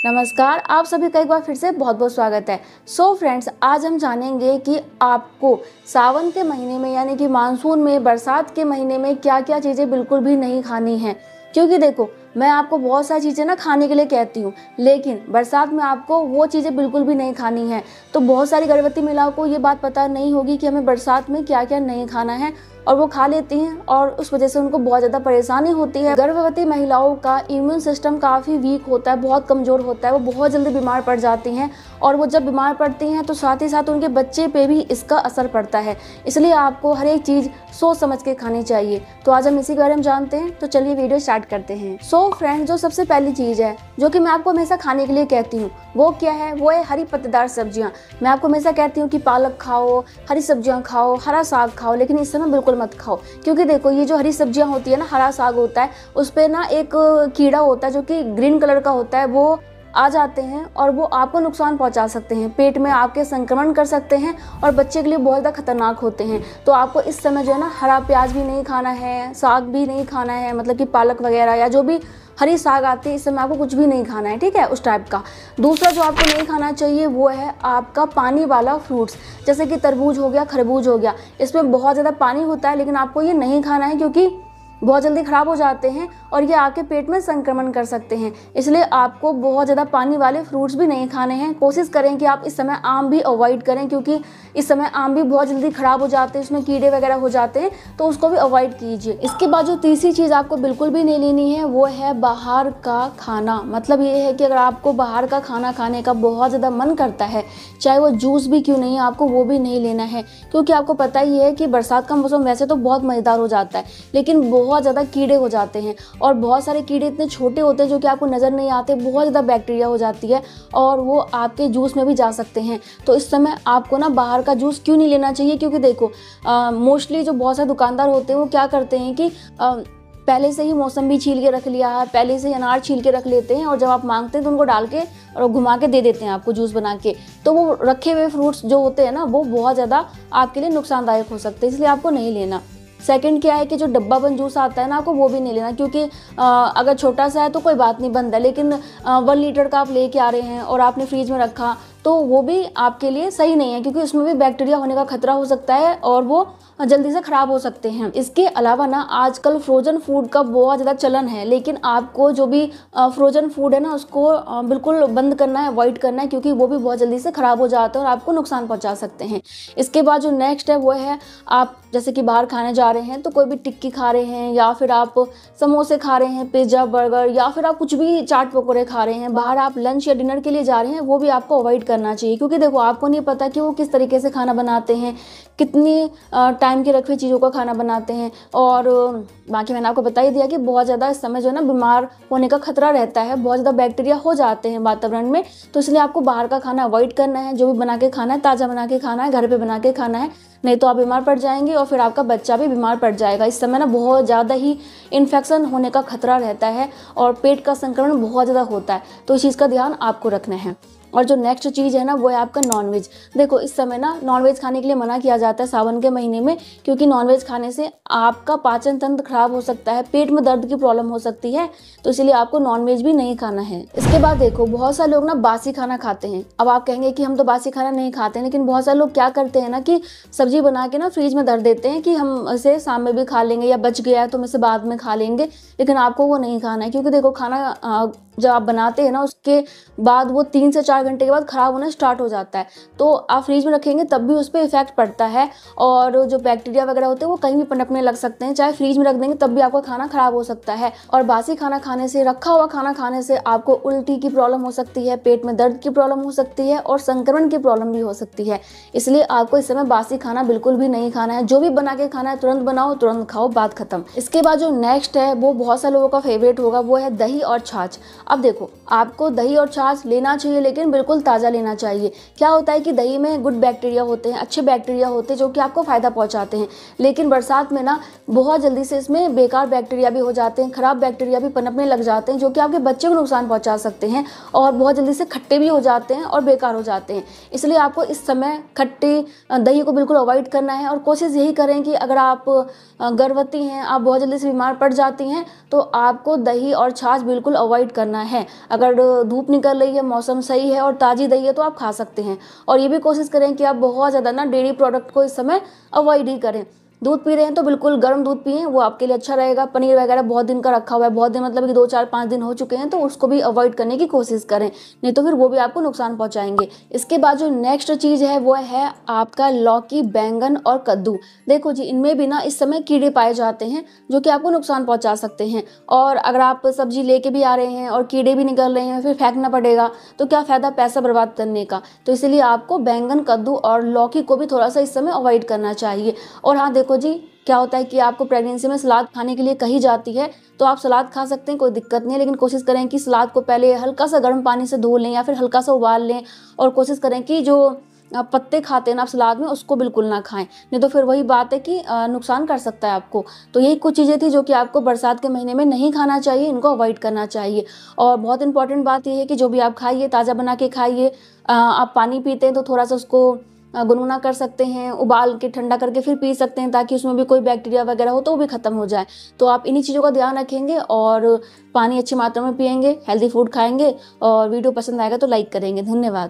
नमस्कार, आप सभी का एक बार फिर से बहुत बहुत स्वागत है। सो फ्रेंड्स, आज हम जानेंगे कि आपको सावन के महीने में यानी कि मानसून में, बरसात के महीने में क्या क्या चीज़ें बिल्कुल भी नहीं खानी हैं। क्योंकि देखो, मैं आपको बहुत सारी चीज़ें ना खाने के लिए कहती हूँ, लेकिन बरसात में आपको वो चीज़ें बिल्कुल भी नहीं खानी है। तो बहुत सारी गर्भवती महिलाओं को ये बात पता नहीं होगी कि हमें बरसात में क्या क्या नहीं खाना है, और वो खा लेती हैं और उस वजह से उनको बहुत ज़्यादा परेशानी होती है। गर्भवती महिलाओं का इम्यून सिस्टम काफ़ी वीक होता है, बहुत कमज़ोर होता है, वो बहुत जल्दी बीमार पड़ जाती हैं, और वो जब बीमार पड़ती हैं तो साथ ही साथ उनके बच्चे पे भी इसका असर पड़ता है। इसलिए आपको हर एक चीज़ सोच समझ के खानी चाहिए। तो आज हम इसी के बारे में जानते हैं, तो चलिए वीडियो स्टार्ट करते हैं। सो फ्रेंड्स, जो सबसे पहली चीज़ है जो कि मैं आपको हमेशा खाने के लिए कहती हूँ, वो क्या है? वो है हरी पत्तेदार सब्जियाँ। मैं आपको हमेशा कहती हूँ कि पालक खाओ, हरी सब्जियाँ खाओ, हरा साग खाओ, लेकिन इस समय बिल्कुल मत खाओ। क्योंकि देखो, ये जो हरी सब्जियाँ होती है ना, हरा साग होता है, उस पर ना एक कीड़ा होता है जो कि ग्रीन कलर का होता है, वो आ जाते हैं और वो आपको नुकसान पहुंचा सकते हैं, पेट में आपके संक्रमण कर सकते हैं और बच्चे के लिए बहुत ज़्यादा खतरनाक होते हैं। तो आपको इस समय जो है ना, हरा प्याज भी नहीं खाना है, साग भी नहीं खाना है, मतलब कि पालक वगैरह या जो भी हरी साग आती है, इस समय आपको कुछ भी नहीं खाना है, ठीक है, उस टाइप का। दूसरा जो आपको नहीं खाना चाहिए वो है आपका पानी वाला फ्रूट्स, जैसे कि तरबूज हो गया, खरबूज हो गया। इसमें बहुत ज़्यादा पानी होता है, लेकिन आपको ये नहीं खाना है क्योंकि बहुत जल्दी ख़राब हो जाते हैं और ये आपके पेट में संक्रमण कर सकते हैं। इसलिए आपको बहुत ज़्यादा पानी वाले फ्रूट्स भी नहीं खाने हैं। कोशिश करें कि आप इस समय आम भी अवॉइड करें, क्योंकि इस समय आम भी बहुत जल्दी ख़राब हो जाते हैं, उसमें कीड़े वगैरह हो जाते हैं, तो उसको भी अवॉइड कीजिए। इसके बाद जो तीसरी चीज़ आपको बिल्कुल भी नहीं लेनी है वो है बाहर का खाना। मतलब ये है कि अगर आपको बाहर का खाना खाने का बहुत ज़्यादा मन करता है, चाहे वो जूस भी क्यों नहीं है, आपको वो भी नहीं लेना है। क्योंकि आपको पता ही है कि बरसात का मौसम वैसे तो बहुत मज़ेदार हो जाता है, लेकिन बहुत ज़्यादा कीड़े हो जाते हैं, और बहुत सारे कीड़े इतने छोटे होते हैं जो कि आपको नज़र नहीं आते। बहुत ज़्यादा बैक्टीरिया हो जाती है और वो आपके जूस में भी जा सकते हैं। तो इस समय आपको ना बाहर का जूस क्यों नहीं लेना चाहिए? क्योंकि देखो, मोस्टली जो बहुत सारे दुकानदार होते हैं वो क्या करते हैं कि पहले से ही मौसम्बी छील के रख लिया है, पहले से ही अनार छील के रख लेते हैं, और जब आप मांगते हैं तो उनको डाल के और घुमा के दे देते हैं आपको जूस बना के। तो वो रखे हुए फ्रूट्स जो होते हैं ना, वो बहुत ज़्यादा आपके लिए नुकसानदायक हो सकते हैं, इसलिए आपको नहीं लेना। सेकंड क्या है कि जो डब्बा बंद जूस आता है ना, आपको वो भी नहीं लेना, क्योंकि अगर छोटा सा है तो कोई बात नहीं, बंद है, लेकिन 1 लीटर का आप लेके आ रहे हैं और आपने फ्रीज में रखा, तो वो भी आपके लिए सही नहीं है, क्योंकि उसमें भी बैक्टीरिया होने का खतरा हो सकता है और वो जल्दी से ख़राब हो सकते हैं। इसके अलावा ना आजकल फ्रोजन फूड का बहुत ज़्यादा चलन है, लेकिन आपको जो भी फ्रोजन फूड है ना, उसको बिल्कुल बंद करना है, अवॉइड करना है, क्योंकि वो भी बहुत जल्दी से ख़राब हो जाते हैं और आपको नुकसान पहुंचा सकते हैं। इसके बाद जो नेक्स्ट है वो है, आप जैसे कि बाहर खाने जा रहे हैं तो कोई भी टिक्की खा रहे हैं, या फिर आप समोसे खा रहे हैं, पिज्ज़ा, बर्गर, या फिर आप कुछ भी चाट पकौड़े खा रहे हैं, बाहर आप लंच या डिनर के लिए जा रहे हैं, वो भी आपको अवॉइड करना चाहिए। क्योंकि देखो, आपको नहीं पता कि वो किस तरीके से खाना बनाते हैं, कितनी टाइम के रखे हुए चीज़ों का खाना बनाते हैं। और बाकी मैंने आपको बता ही दिया कि बहुत ज़्यादा इस समय जो है ना, बीमार होने का खतरा रहता है, बहुत ज़्यादा बैक्टीरिया हो जाते हैं वातावरण में। तो इसलिए आपको बाहर का खाना अवॉइड करना है। जो भी बना के खाना है, ताज़ा बना के खाना है, घर पे बना के खाना है, नहीं तो आप बीमार पड़ जाएंगे और फिर आपका बच्चा भी बीमार पड़ जाएगा। इस समय ना बहुत ज़्यादा ही इन्फेक्शन होने का खतरा रहता है और पेट का संक्रमण बहुत ज़्यादा होता है, तो इस चीज़ का ध्यान आपको रखना है। और जो नेक्स्ट चीज़ है ना, वो है आपका नॉनवेज। देखो, इस समय ना नॉनवेज खाने के लिए मना किया जाता है सावन के महीने में, क्योंकि नॉनवेज खाने से आपका पाचन तंत्र खराब हो सकता है, पेट में दर्द की प्रॉब्लम हो सकती है, तो इसलिए आपको नॉनवेज भी नहीं खाना है। इसके बाद देखो, बहुत सारे लोग ना बासी खाना खाते हैं। अब आप कहेंगे कि हम तो बासी खाना नहीं खाते हैं, लेकिन बहुत सारे लोग क्या करते हैं ना कि सब्जी बना के ना फ्रीज में धर देते हैं कि हम इसे शाम में भी खा लेंगे, या बच गया है तो हम इसे बाद में खा लेंगे। लेकिन आपको वो नहीं खाना है, क्योंकि देखो, खाना जब आप बनाते हैं ना, उसके बाद वो 3 से 4 घंटे के बाद ख़राब होना स्टार्ट हो जाता है। तो आप फ्रीज में रखेंगे तब भी उस पर इफेक्ट पड़ता है, और जो बैक्टीरिया वगैरह होते हैं वो कहीं भी पनपने लग सकते हैं। चाहे फ्रीज में रख देंगे तब भी आपका खाना ख़राब हो सकता है। और बासी खाना खाने से, रखा हुआ खाना खाने से आपको उल्टी की प्रॉब्लम हो सकती है, पेट में दर्द की प्रॉब्लम हो सकती है, और संक्रमण की प्रॉब्लम भी हो सकती है। इसलिए आपको इस समय बासी खाना बिल्कुल भी नहीं खाना है। जो भी बना के खाना है, तुरंत बनाओ, तुरंत खाओ, बात खत्म। इसके बाद जो नेक्स्ट है वो बहुत सारे लोगों का फेवरेट होगा, वो है दही और छाछ। अब देखो, आपको दही और छाछ लेना चाहिए, लेकिन बिल्कुल ताज़ा लेना चाहिए। क्या होता है कि दही में गुड बैक्टीरिया होते हैं, अच्छे बैक्टीरिया होते हैं जो कि आपको फ़ायदा पहुंचाते हैं, लेकिन बरसात में ना बहुत जल्दी से इसमें बेकार बैक्टीरिया भी हो जाते हैं, ख़राब बैक्टीरिया भी पनपने लग जाते हैं जो कि आपके बच्चे को नुकसान पहुंचा सकते हैं और बहुत जल्दी से खट्टे भी हो जाते हैं और बेकार हो जाते हैं। इसलिए आपको इस समय खट्टे दही को बिल्कुल अवॉइड करना है और कोशिश यही करें कि अगर आप गर्भवती हैं, आप बहुत जल्दी से बीमार पड़ जाती हैं, तो आपको दही और छाछ बिल्कुल अवॉइड करना है। अगर धूप निकल रही है, मौसम सही है और ताज़ी दही है तो आप खा सकते हैं। और ये भी कोशिश करें कि आप बहुत ज़्यादा ना डेयरी प्रोडक्ट को इस समय अवॉइड ही करें। दूध पी रहे हैं तो बिल्कुल गर्म दूध पिएं, वो आपके लिए अच्छा रहेगा। पनीर वगैरह बहुत दिन का रखा हुआ है, बहुत दिन मतलब कि 2 4 5 दिन हो चुके हैं, तो उसको भी अवॉइड करने की कोशिश करें, नहीं तो फिर वो भी आपको नुकसान पहुंचाएंगे। इसके बाद जो नेक्स्ट चीज़ है वो है आपका लौकी, बैंगन और कद्दू। देखो जी, इनमें भी ना इस समय कीड़े पाए जाते हैं जो कि आपको नुकसान पहुंचा सकते हैं। और अगर आप सब्जी लेके भी आ रहे हैं और कीड़े भी निकल रहे हैं, फिर फेंकना पड़ेगा, तो क्या फ़ायदा पैसा बर्बाद करने का। तो इसलिए आपको बैंगन, कद्दू और लौकी को भी थोड़ा सा इस समय अवॉइड करना चाहिए। और हाँ देखो जी, क्या होता है कि आपको प्रेगनेंसी में सलाद खाने के लिए कही जाती है, तो आप सलाद खा सकते हैं, कोई दिक्कत नहीं है, लेकिन कोशिश करें कि सलाद को पहले हल्का सा गर्म पानी से धो लें या फिर हल्का सा उबाल लें। और कोशिश करें कि जो आप पत्ते खाते हैं ना आप सलाद में, उसको बिल्कुल ना खाएं, नहीं तो फिर वही बात है कि नुकसान कर सकता है आपको। तो यही कुछ चीज़ें थी जो कि आपको बरसात के महीने में नहीं खाना चाहिए, इनको अवॉइड करना चाहिए। और बहुत इंपॉर्टेंट बात यह है कि जो भी आप खाइए ताज़ा बना के खाइए। आप पानी पीते हैं तो थोड़ा सा उसको गुनगुना कर सकते हैं, उबाल के ठंडा करके फिर पी सकते हैं, ताकि उसमें भी कोई बैक्टीरिया वगैरह हो तो वो भी खत्म हो जाए। तो आप इन्हीं चीज़ों का ध्यान रखेंगे और पानी अच्छी मात्रा में पिएंगे, हेल्दी फूड खाएंगे। और वीडियो पसंद आएगा तो लाइक करेंगे। धन्यवाद।